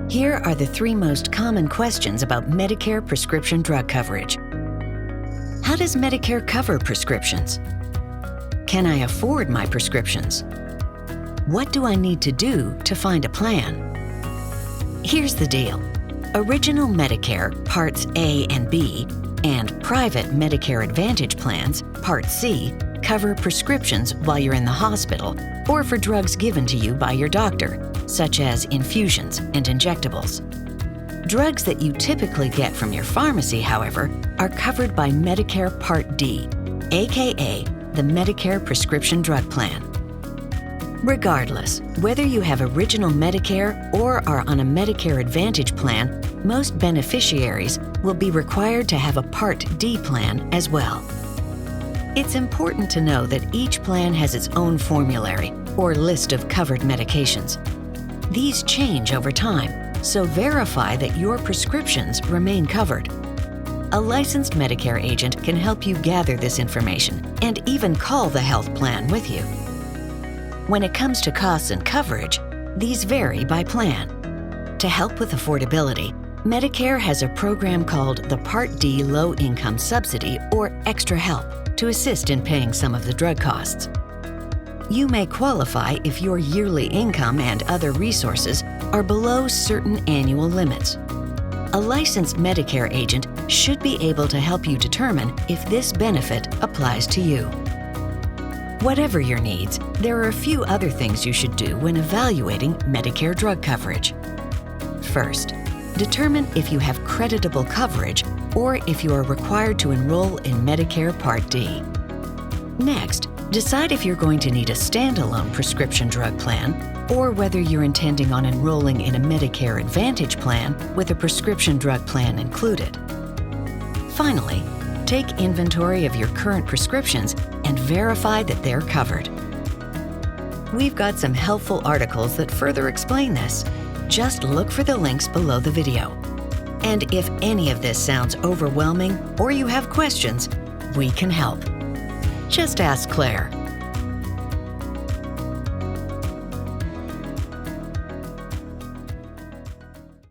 Here are the 3 most common questions about Medicare prescription drug coverage. How does Medicare cover prescriptions? Can I afford my prescriptions? What do I need to do to find a plan? Here's the deal. Original Medicare Parts A and B and private Medicare Advantage plans, Part C, cover prescriptions while you're in the hospital or for drugs given to you by your doctor, such as infusions and injectables. Drugs that you typically get from your pharmacy, however, are covered by Medicare Part D, aka the Medicare Prescription Drug Plan. Regardless, whether you have Original Medicare or are on a Medicare Advantage plan, most beneficiaries will be required to have a Part D plan as well. It's important to know that each plan has its own formulary or list of covered medications. These change over time, so verify that your prescriptions remain covered. A licensed Medicare agent can help you gather this information and even call the health plan with you. When it comes to costs and coverage, these vary by plan. To help with affordability, Medicare has a program called the Part D Low Income Subsidy or Extra Help to assist in paying some of the drug costs. You may qualify if your yearly income and other resources are below certain annual limits. A licensed Medicare agent should be able to help you determine if this benefit applies to you. Whatever your needs, there are a few other things you should do when evaluating Medicare drug coverage. First, determine if you have creditable coverage or if you are required to enroll in Medicare Part D. Next, decide if you're going to need a standalone prescription drug plan or whether you're intending on enrolling in a Medicare Advantage plan with a prescription drug plan included. Finally, take inventory of your current prescriptions and verify that they're covered. We've got some helpful articles that further explain this. Just look for the links below the video. And if any of this sounds overwhelming or you have questions, we can help. Just ask Claire.